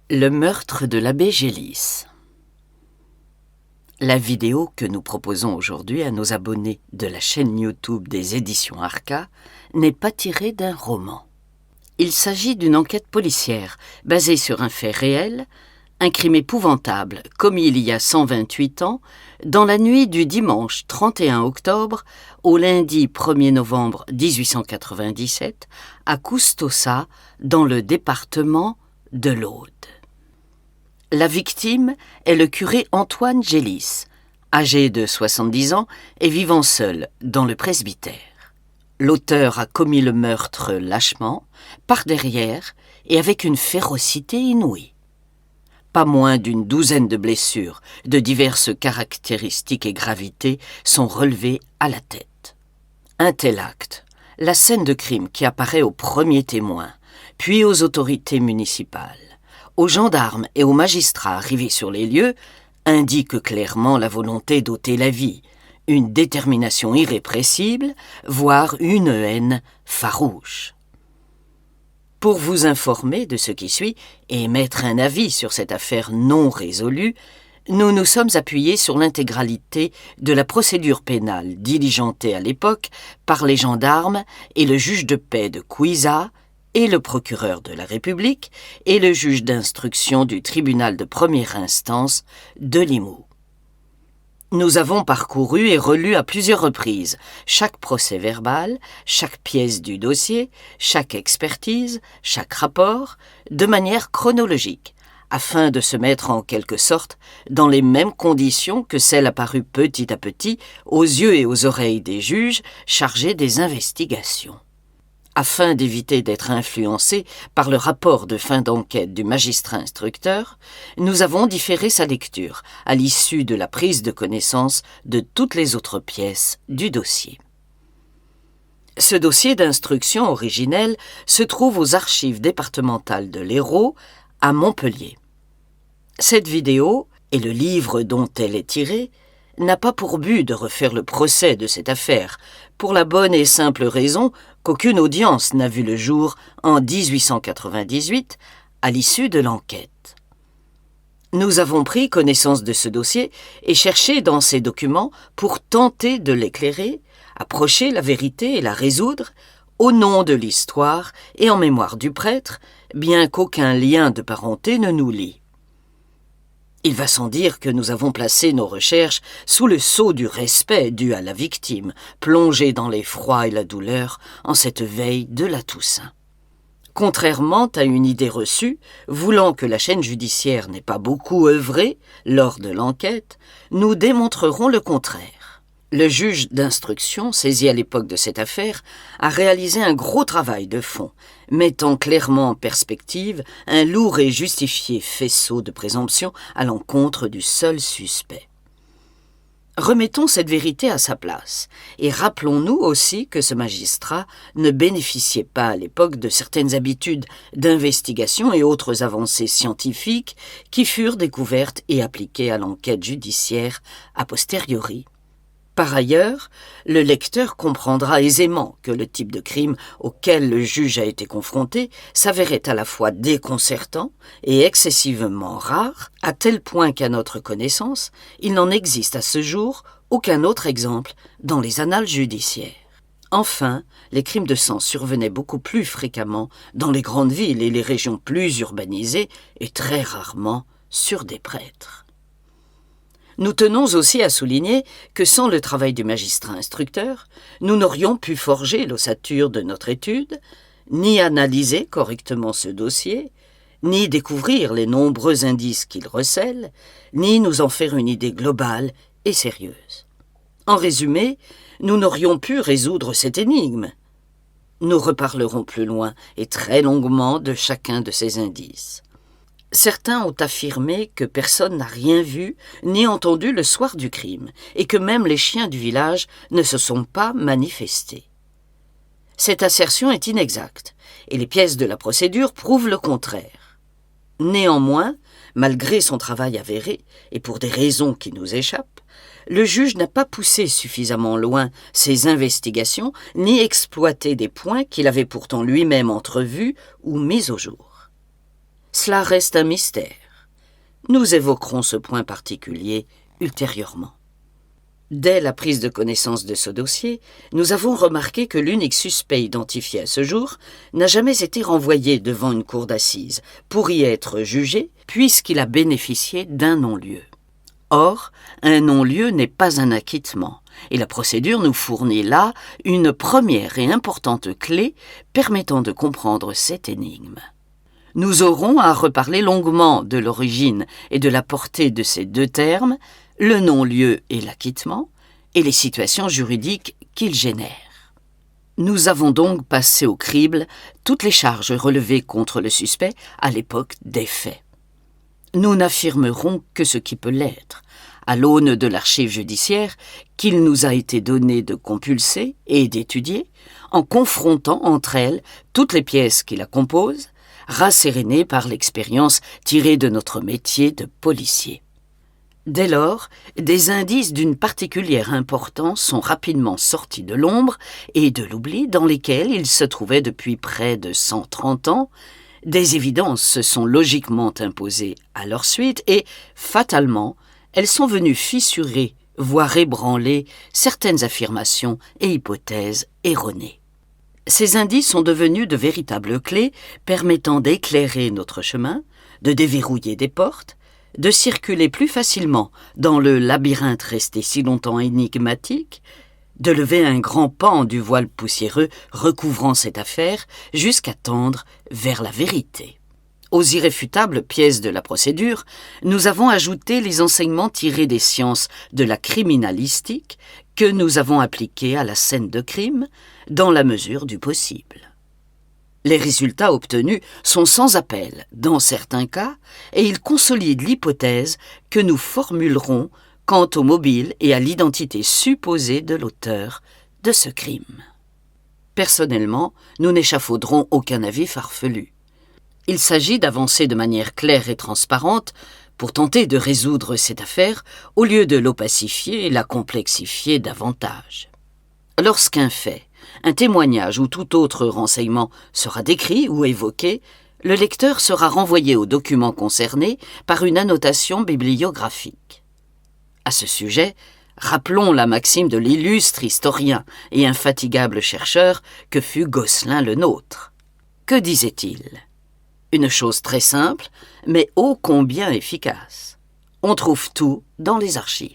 Le meurtre de l'abbé Gélis. La vidéo que nous proposons aujourd'hui à nos abonnés de la chaîne YouTube des éditions Arca n'est pas tirée d'un roman. Il s'agit d'une enquête policière basée sur un fait réel, un crime épouvantable commis il y a 128 ans, dans la nuit du dimanche 31 octobre au lundi 1er novembre 1897 à Custosa, dans le département de l'Aude. La victime est le curé Antoine Gélis, âgé de 70 ans et vivant seul dans le presbytère. L'auteur a commis le meurtre lâchement, par derrière et avec une férocité inouïe. Pas moins d'une douzaine de blessures de diverses caractéristiques et gravités sont relevées à la tête. Un tel acte, la scène de crime qui apparaît aux premiers témoins, puis aux autorités municipales, aux gendarmes et aux magistrats arrivés sur les lieux, indique clairement la volonté d'ôter la vie, une détermination irrépressible, voire une haine farouche. Pour vous informer de ce qui suit et émettre un avis sur cette affaire non résolue, nous nous sommes appuyés sur l'intégralité de la procédure pénale diligentée à l'époque par les gendarmes et le juge de paix de Cuisa, et le procureur de la République et le juge d'instruction du tribunal de première instance de Limoux. Nous avons parcouru et relu à plusieurs reprises chaque procès-verbal, chaque pièce du dossier, chaque expertise, chaque rapport, de manière chronologique, afin de se mettre en quelque sorte dans les mêmes conditions que celles apparues petit à petit aux yeux et aux oreilles des juges chargés des investigations. Afin d'éviter d'être influencés par le rapport de fin d'enquête du magistrat instructeur, nous avons différé sa lecture à l'issue de la prise de connaissance de toutes les autres pièces du dossier. Ce dossier d'instruction originel se trouve aux archives départementales de l'Hérault, à Montpellier. Cette vidéo, et le livre dont elle est tirée, n'a pas pour but de refaire le procès de cette affaire, pour la bonne et simple raison qu'aucune audience n'a vu le jour en 1898, à l'issue de l'enquête. Nous avons pris connaissance de ce dossier et cherché dans ces documents pour tenter de l'éclairer, approcher la vérité et la résoudre, au nom de l'histoire et en mémoire du prêtre, bien qu'aucun lien de parenté ne nous lie. Il va sans dire que nous avons placé nos recherches sous le sceau du respect dû à la victime, plongée dans l'effroi et la douleur en cette veille de la Toussaint. Contrairement à une idée reçue, voulant que la chaîne judiciaire n'ait pas beaucoup œuvré lors de l'enquête, nous démontrerons le contraire. Le juge d'instruction, saisi à l'époque de cette affaire, a réalisé un gros travail de fond, mettant clairement en perspective un lourd et justifié faisceau de présomption à l'encontre du seul suspect. Remettons cette vérité à sa place, et rappelons-nous aussi que ce magistrat ne bénéficiait pas à l'époque de certaines habitudes d'investigation et autres avancées scientifiques qui furent découvertes et appliquées à l'enquête judiciaire a posteriori. Par ailleurs, le lecteur comprendra aisément que le type de crime auquel le juge a été confronté s'avérait à la fois déconcertant et excessivement rare, à tel point qu'à notre connaissance, il n'en existe à ce jour aucun autre exemple dans les annales judiciaires. Enfin, les crimes de sang survenaient beaucoup plus fréquemment dans les grandes villes et les régions plus urbanisées et très rarement sur des prêtres. Nous tenons aussi à souligner que sans le travail du magistrat instructeur, nous n'aurions pu forger l'ossature de notre étude, ni analyser correctement ce dossier, ni découvrir les nombreux indices qu'il recèle, ni nous en faire une idée globale et sérieuse. En résumé, nous n'aurions pu résoudre cette énigme. Nous reparlerons plus loin et très longuement de chacun de ces indices. Certains ont affirmé que personne n'a rien vu ni entendu le soir du crime et que même les chiens du village ne se sont pas manifestés. Cette assertion est inexacte et les pièces de la procédure prouvent le contraire. Néanmoins, malgré son travail avéré et pour des raisons qui nous échappent, le juge n'a pas poussé suffisamment loin ses investigations ni exploité des points qu'il avait pourtant lui-même entrevus ou mis au jour. Cela reste un mystère. Nous évoquerons ce point particulier ultérieurement. Dès la prise de connaissance de ce dossier, nous avons remarqué que l'unique suspect identifié à ce jour n'a jamais été renvoyé devant une cour d'assises pour y être jugé, puisqu'il a bénéficié d'un non-lieu. Or, un non-lieu n'est pas un acquittement, et la procédure nous fournit là une première et importante clé permettant de comprendre cette énigme. Nous aurons à reparler longuement de l'origine et de la portée de ces deux termes, le non-lieu et l'acquittement, et les situations juridiques qu'ils génèrent. Nous avons donc passé au crible toutes les charges relevées contre le suspect à l'époque des faits. Nous n'affirmerons que ce qui peut l'être, à l'aune de l'archive judiciaire qu'il nous a été donné de compulser et d'étudier, en confrontant entre elles toutes les pièces qui la composent, rassérénées par l'expérience tirée de notre métier de policier. Dès lors, des indices d'une particulière importance sont rapidement sortis de l'ombre et de l'oubli dans lesquels ils se trouvaient depuis près de 130 ans. Des évidences se sont logiquement imposées à leur suite et, fatalement, elles sont venues fissurer, voire ébranler, certaines affirmations et hypothèses erronées. Ces indices sont devenus de véritables clés permettant d'éclairer notre chemin, de déverrouiller des portes, de circuler plus facilement dans le labyrinthe resté si longtemps énigmatique, de lever un grand pan du voile poussiéreux recouvrant cette affaire jusqu'à tendre vers la vérité. Aux irréfutables pièces de la procédure, nous avons ajouté les enseignements tirés des sciences de la criminalistique que nous avons appliqués à la scène de crime dans la mesure du possible. Les résultats obtenus sont sans appel dans certains cas et ils consolident l'hypothèse que nous formulerons quant au mobile et à l'identité supposée de l'auteur de ce crime. Personnellement, nous n'échafauderons aucun avis farfelu. Il s'agit d'avancer de manière claire et transparente pour tenter de résoudre cette affaire au lieu de l'opacifier et la complexifier davantage. Lorsqu'un fait, un témoignage ou tout autre renseignement sera décrit ou évoqué, le lecteur sera renvoyé au document concerné par une annotation bibliographique. À ce sujet, rappelons la maxime de l'illustre historien et infatigable chercheur que fut Gosselin le nôtre. Que disait-il ? Une chose très simple, mais ô combien efficace. On trouve tout dans les archives.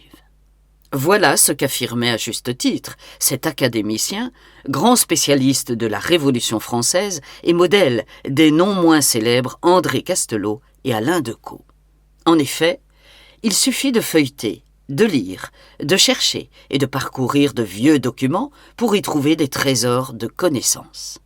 Voilà ce qu'affirmait à juste titre cet académicien, grand spécialiste de la Révolution française et modèle des non moins célèbres André Castelot et Alain Decaux. En effet, il suffit de feuilleter, de lire, de chercher et de parcourir de vieux documents pour y trouver des trésors de connaissances.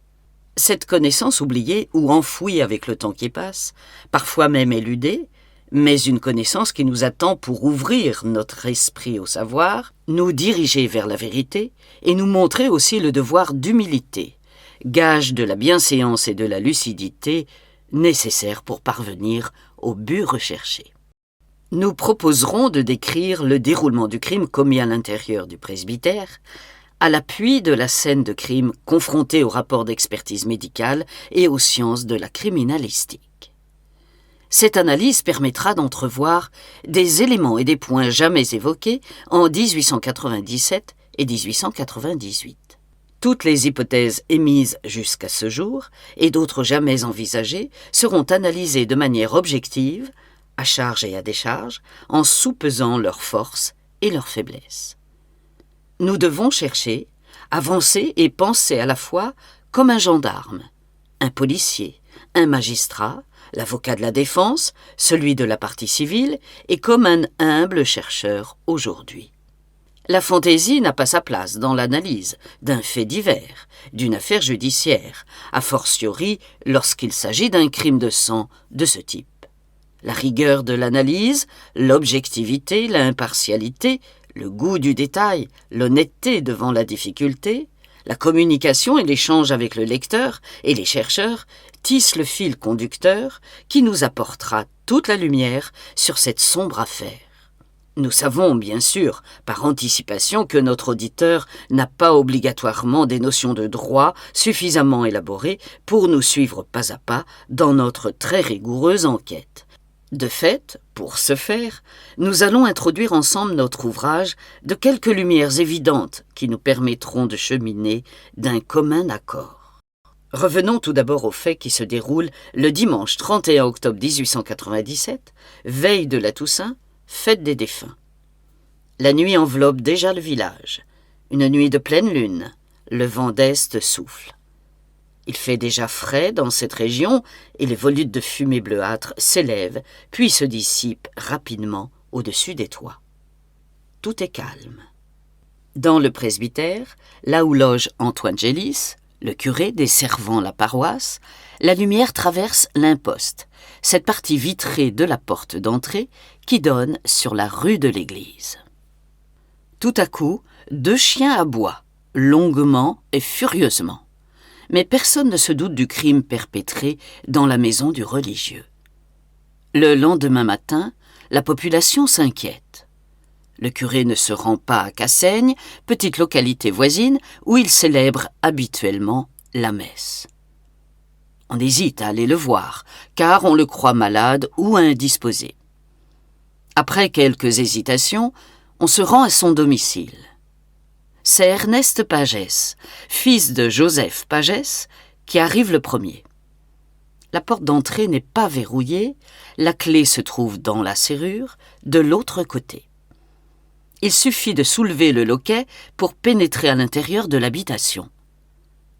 Cette connaissance oubliée ou enfouie avec le temps qui passe, parfois même éludée, mais une connaissance qui nous attend pour ouvrir notre esprit au savoir, nous diriger vers la vérité et nous montrer aussi le devoir d'humilité, gage de la bienséance et de la lucidité nécessaires pour parvenir au but recherché. Nous proposerons de décrire le déroulement du crime commis à l'intérieur du presbytère, à l'appui de la scène de crime confrontée au rapport d'expertise médicale et aux sciences de la criminalistique. Cette analyse permettra d'entrevoir des éléments et des points jamais évoqués en 1897 et 1898. Toutes les hypothèses émises jusqu'à ce jour, et d'autres jamais envisagées, seront analysées de manière objective, à charge et à décharge, en soupesant leurs forces et leurs faiblesses. Nous devons chercher, avancer et penser à la fois comme un gendarme, un policier, un magistrat, l'avocat de la défense, celui de la partie civile, et comme un humble chercheur aujourd'hui. La fantaisie n'a pas sa place dans l'analyse d'un fait divers, d'une affaire judiciaire, a fortiori lorsqu'il s'agit d'un crime de sang de ce type. La rigueur de l'analyse, l'objectivité, l'impartialité, le goût du détail, l'honnêteté devant la difficulté, la communication et l'échange avec le lecteur et les chercheurs tissent le fil conducteur qui nous apportera toute la lumière sur cette sombre affaire. Nous savons, bien sûr, par anticipation, que notre auditeur n'a pas obligatoirement des notions de droit suffisamment élaborées pour nous suivre pas à pas dans notre très rigoureuse enquête. De fait, pour ce faire, nous allons introduire ensemble notre ouvrage de quelques lumières évidentes qui nous permettront de cheminer d'un commun accord. Revenons tout d'abord aux faits qui se déroulent le dimanche 31 octobre 1897, veille de la Toussaint, fête des défunts. La nuit enveloppe déjà le village. Une nuit de pleine lune, le vent d'est souffle. Il fait déjà frais dans cette région et les volutes de fumée bleuâtre s'élèvent puis se dissipent rapidement au-dessus des toits. Tout est calme. Dans le presbytère, là où loge Antoine Gélis, le curé desservant la paroisse, la lumière traverse l'imposte, cette partie vitrée de la porte d'entrée qui donne sur la rue de l'église. Tout à coup, 2 chiens aboient, longuement et furieusement. Mais personne ne se doute du crime perpétré dans la maison du religieux. Le lendemain matin, la population s'inquiète. Le curé ne se rend pas à Cassaigne, petite localité voisine où il célèbre habituellement la messe. On hésite à aller le voir, car on le croit malade ou indisposé. Après quelques hésitations, on se rend à son domicile. C'est Ernest Pagès, fils de Joseph Pagès, qui arrive le premier. La porte d'entrée n'est pas verrouillée, la clé se trouve dans la serrure, de l'autre côté. Il suffit de soulever le loquet pour pénétrer à l'intérieur de l'habitation.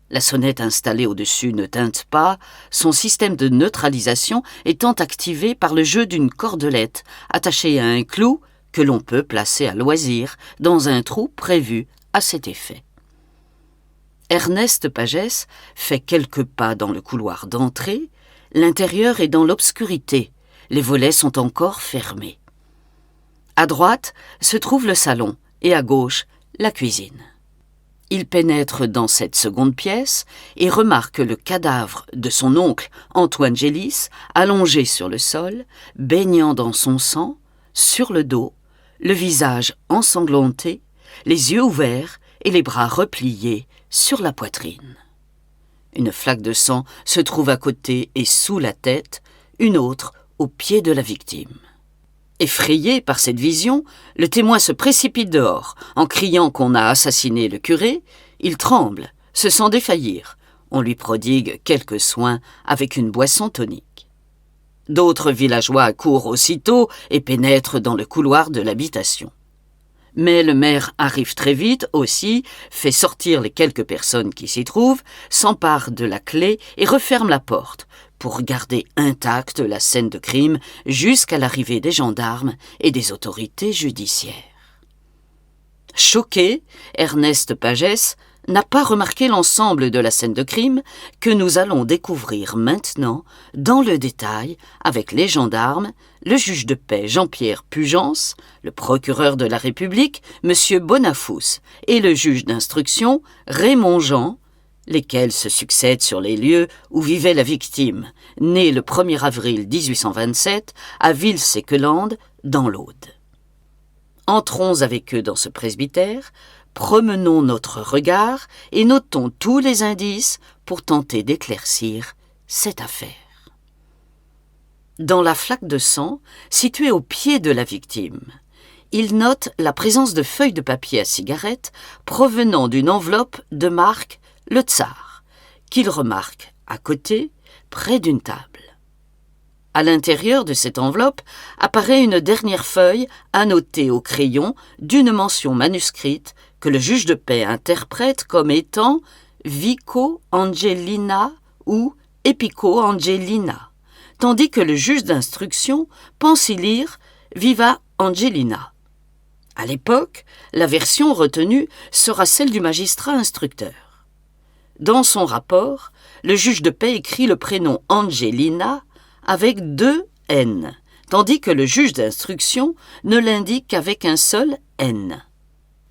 La sonnette installée au-dessus ne tinte pas, son système de neutralisation étant activé par le jeu d'une cordelette attachée à un clou que l'on peut placer à loisir dans un trou prévu à cet effet. Ernest Pagès fait quelques pas dans le couloir d'entrée, l'intérieur est dans l'obscurité, les volets sont encore fermés. À droite se trouve le salon et à gauche la cuisine. Il pénètre dans cette seconde pièce et remarque le cadavre de son oncle Antoine Gélis allongé sur le sol, baignant dans son sang, sur le dos, le visage ensanglanté, les yeux ouverts et les bras repliés sur la poitrine. Une flaque de sang se trouve à côté et sous la tête, une autre au pied de la victime. Effrayé par cette vision, le témoin se précipite dehors. En criant qu'on a assassiné le curé, il tremble, se sent défaillir. On lui prodigue quelques soins avec une boisson tonique. D'autres villageois accourent aussitôt et pénètrent dans le couloir de l'habitation. Mais le maire arrive très vite aussi, fait sortir les quelques personnes qui s'y trouvent, s'empare de la clé et referme la porte pour garder intacte la scène de crime jusqu'à l'arrivée des gendarmes et des autorités judiciaires. Choqué, Ernest Pagès n'a pas remarqué l'ensemble de la scène de crime que nous allons découvrir maintenant dans le détail avec les gendarmes, le juge de paix Jean-Pierre Pugence, le procureur de la République M. Bonafous et le juge d'instruction Raymond Jean, lesquels se succèdent sur les lieux où vivait la victime, née le 1er avril 1827 à Ville-Séquelande, dans l'Aude. Entrons avec eux dans ce presbytère, promenons notre regard et notons tous les indices pour tenter d'éclaircir cette affaire. Dans la flaque de sang, située au pied de la victime, il note la présence de feuilles de papier à cigarette provenant d'une enveloppe de marque Le Tsar, qu'il remarque à côté, près d'une table. À l'intérieur de cette enveloppe apparaît une dernière feuille annotée au crayon d'une mention manuscrite que le juge de paix interprète comme étant Vico Angelina ou Epico Angelina, tandis que le juge d'instruction pense y lire Viva Angelina. À l'époque, la version retenue sera celle du magistrat instructeur. Dans son rapport, le juge de paix écrit le prénom Angelina avec 2 N, tandis que le juge d'instruction ne l'indique qu'avec un seul N.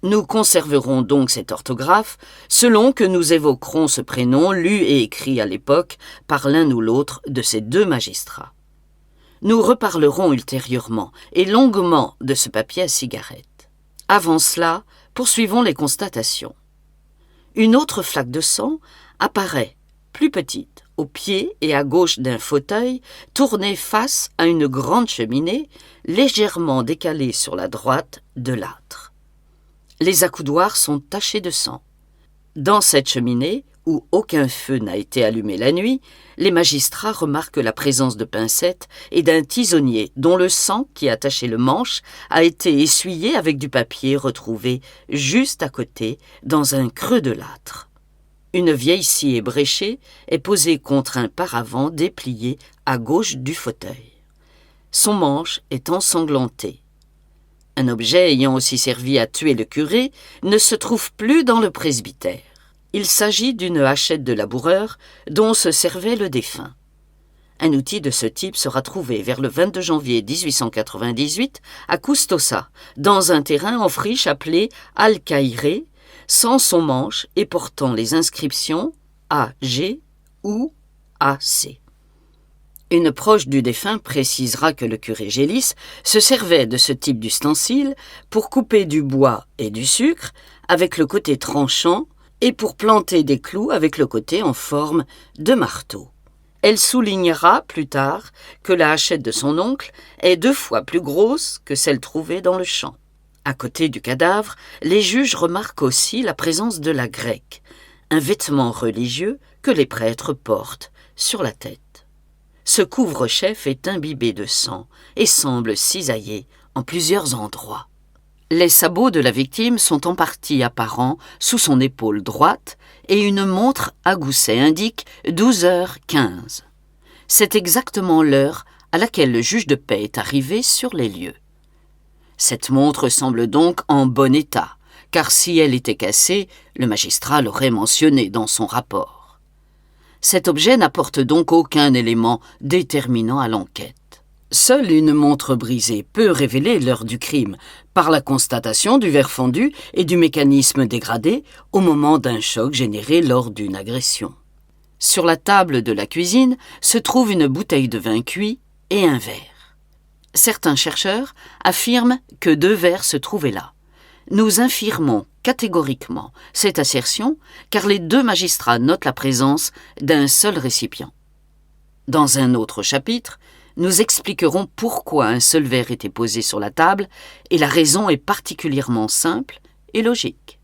Nous conserverons donc cette orthographe selon que nous évoquerons ce prénom lu et écrit à l'époque par l'un ou l'autre de ces 2 magistrats. Nous reparlerons ultérieurement et longuement de ce papier à cigarette. Avant cela, poursuivons les constatations. Une autre flaque de sang apparaît, plus petite, au pied et à gauche d'un fauteuil, tourné face à une grande cheminée, légèrement décalée sur la droite de l'âtre. Les accoudoirs sont tachés de sang. Dans cette cheminée, où aucun feu n'a été allumé la nuit, les magistrats remarquent la présence de pincettes et d'un tisonnier dont le sang qui a taché le manche a été essuyé avec du papier retrouvé juste à côté dans un creux de l'âtre. Une vieille scie ébréchée est posée contre un paravent déplié à gauche du fauteuil. Son manche est ensanglanté. Un objet ayant aussi servi à tuer le curé ne se trouve plus dans le presbytère. Il s'agit d'une hachette de laboureur dont se servait le défunt. Un outil de ce type sera trouvé vers le 22 janvier 1898 à Custosa, dans un terrain en friche appelé Al-Caïré, sans son manche et portant les inscriptions AG ou AC. Une proche du défunt précisera que le curé Gélis se servait de ce type d'ustensile pour couper du bois et du sucre avec le côté tranchant et pour planter des clous avec le côté en forme de marteau. Elle soulignera plus tard que la hachette de son oncle est 2 fois plus grosse que celle trouvée dans le champ. À côté du cadavre, les juges remarquent aussi la présence de la grecque, un vêtement religieux que les prêtres portent sur la tête. Ce couvre-chef est imbibé de sang et semble cisaillé en plusieurs endroits. Les sabots de la victime sont en partie apparents sous son épaule droite et une montre à gousset indique 12h15. C'est exactement l'heure à laquelle le juge de paix est arrivé sur les lieux. Cette montre semble donc en bon état, car si elle était cassée, le magistrat l'aurait mentionné dans son rapport. Cet objet n'apporte donc aucun élément déterminant à l'enquête. Seule une montre brisée peut révéler l'heure du crime, par la constatation du verre fondu et du mécanisme dégradé au moment d'un choc généré lors d'une agression. Sur la table de la cuisine se trouve une bouteille de vin cuit et un verre. Certains chercheurs affirment que 2 verres se trouvaient là. Nous infirmons catégoriquement cette assertion car les 2 magistrats notent la présence d'un seul récipient. Dans un autre chapitre, nous expliquerons pourquoi un seul verre était posé sur la table et la raison est particulièrement simple et logique.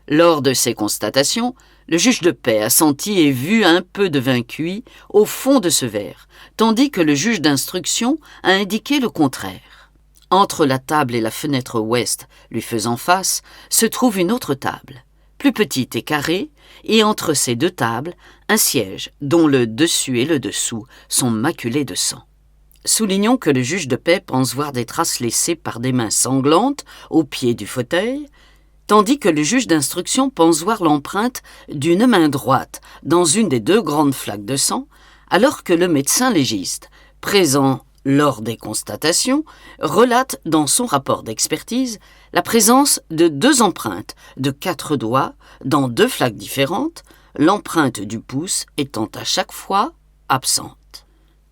Lors de ces constatations, le juge de paix a senti et vu un peu de vin cuit au fond de ce verre, tandis que le juge d'instruction a indiqué le contraire. Entre la table et la fenêtre ouest lui faisant face se trouve une autre table, plus petite et carrée, et entre ces 2 tables, un siège dont le dessus et le dessous sont maculés de sang. Soulignons que le juge de paix pense voir des traces laissées par des mains sanglantes au pied du fauteuil, tandis que le juge d'instruction pense voir l'empreinte d'une main droite dans une des 2 grandes flaques de sang, alors que le médecin légiste, présent lors des constatations, relate dans son rapport d'expertise la présence de 2 empreintes de 4 doigts dans 2 flaques différentes, l'empreinte du pouce étant à chaque fois absente.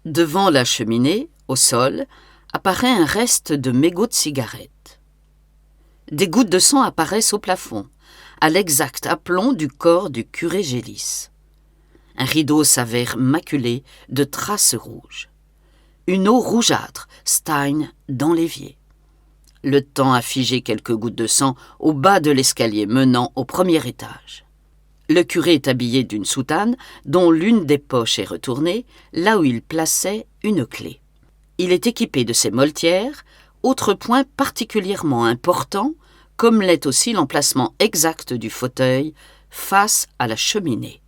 Devant la cheminée, au sol, apparaît un reste de mégot de cigarette. Des gouttes de sang apparaissent au plafond, à l'exact aplomb du corps du curé Gélis. Un rideau s'avère maculé de traces rouges. Une eau rougeâtre stagne dans l'évier. Le temps a figé quelques gouttes de sang au bas de l'escalier menant au premier étage. Le curé est habillé d'une soutane dont l'une des poches est retournée, là où il plaçait une clé. Il est équipé de ses moltières, autre point particulièrement important, comme l'est aussi l'emplacement exact du fauteuil face à la cheminée.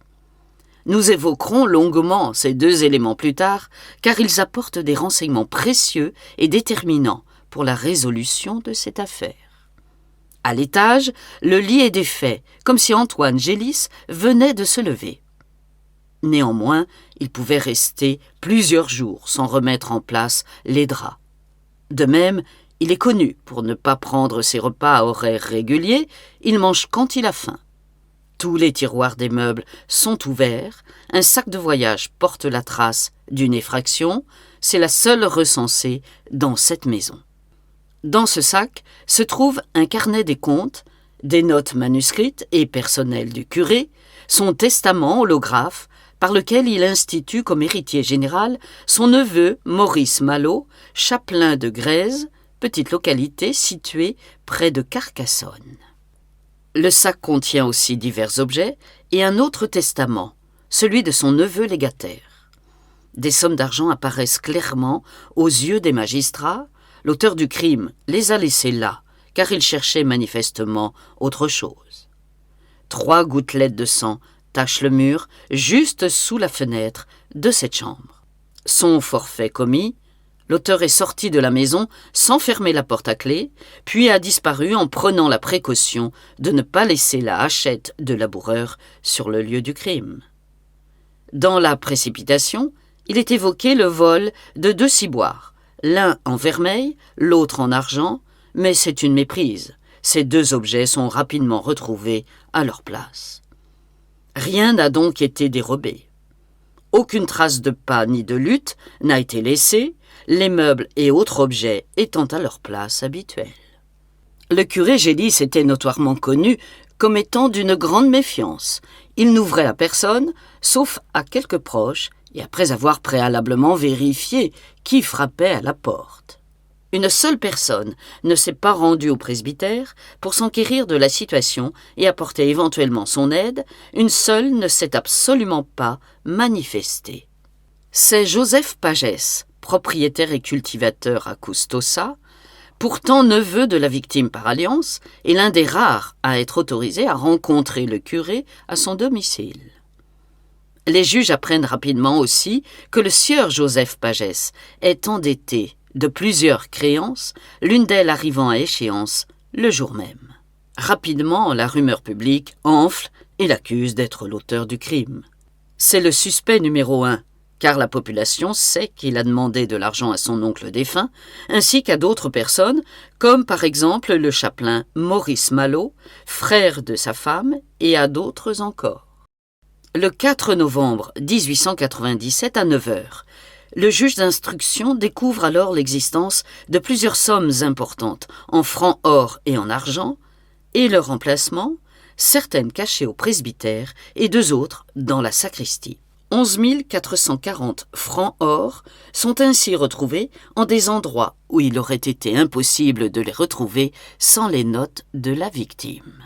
Nous évoquerons longuement ces 2 éléments plus tard, car ils apportent des renseignements précieux et déterminants pour la résolution de cette affaire. À l'étage, le lit est défait, comme si Antoine Gélis venait de se lever. Néanmoins, il pouvait rester plusieurs jours sans remettre en place les draps. De même, il est connu pour ne pas prendre ses repas à horaires réguliers, il mange quand il a faim. Tous les tiroirs des meubles sont ouverts, un sac de voyage porte la trace d'une effraction, C'est la seule recensée dans cette maison. Dans ce sac se trouve un carnet des comptes, des notes manuscrites et personnelles du curé, son testament holographe, par lequel il institue comme héritier général son neveu Maurice Malot, chapelain de Grèze, petite localité située près de Carcassonne. Le sac contient aussi divers objets et un autre testament, celui de son neveu légataire. Des sommes d'argent apparaissent clairement aux yeux des magistrats. L'auteur du crime les a laissés là, car il cherchait manifestement autre chose. 3 gouttelettes de sang tachent le mur juste sous la fenêtre de cette chambre. Son forfait commis, l'auteur est sorti de la maison sans fermer la porte à clé, puis a disparu en prenant la précaution de ne pas laisser la hachette de laboureur sur le lieu du crime. Dans la précipitation, il est évoqué le vol de 2 ciboires, l'un en vermeil, l'autre en argent, mais c'est une méprise. Ces 2 objets sont rapidement retrouvés à leur place. Rien n'a donc été dérobé. Aucune trace de pas ni de lutte n'a été laissée, les meubles et autres objets étant à leur place habituelle. Le curé Gélis était notoirement connu comme étant d'une grande méfiance. Il n'ouvrait à personne, sauf à quelques proches, et après avoir préalablement vérifié qui frappait à la porte. Une seule personne ne s'est pas rendue au presbytère pour s'enquérir de la situation et apporter éventuellement son aide, une seule ne s'est absolument pas manifestée. C'est Joseph Pagès, propriétaire et cultivateur à Custosa, pourtant neveu de la victime par alliance et l'un des rares à être autorisé à rencontrer le curé à son domicile. Les juges apprennent rapidement aussi que le sieur Joseph Pagès est endetté de plusieurs créances, l'une d'elles arrivant à échéance le jour même. Rapidement, la rumeur publique enfle et l'accuse d'être l'auteur du crime. C'est le suspect numéro 1, car la population sait qu'il a demandé de l'argent à son oncle défunt, ainsi qu'à d'autres personnes, comme par exemple le chapelain Maurice Malot, frère de sa femme, et à d'autres encore. Le 4 novembre 1897 à 9h, le juge d'instruction découvre alors l'existence de plusieurs sommes importantes en francs or et en argent, et leur emplacement, certaines cachées au presbytère et 2 autres dans la sacristie. 11 440 francs or sont ainsi retrouvés en des endroits où il aurait été impossible de les retrouver sans les notes de la victime.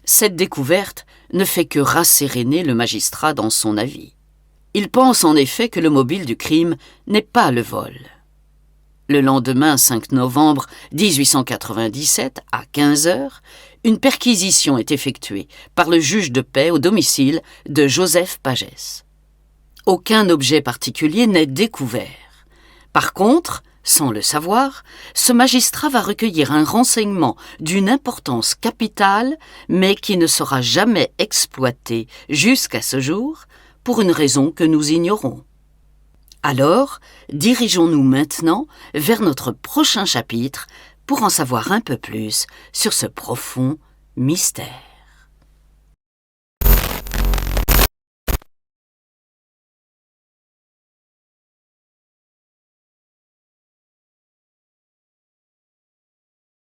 Cette découverte ne fait que rasséréner le magistrat dans son avis. Il pense en effet que le mobile du crime n'est pas le vol. Le lendemain 5 novembre 1897, à 15h, une perquisition est effectuée par le juge de paix au domicile de Joseph Pagès. Aucun objet particulier n'est découvert. Par contre, sans le savoir, ce magistrat va recueillir un renseignement d'une importance capitale, mais qui ne sera jamais exploité jusqu'à ce jour, pour une raison que nous ignorons. Alors, dirigeons-nous maintenant vers notre prochain chapitre pour en savoir un peu plus sur ce profond mystère.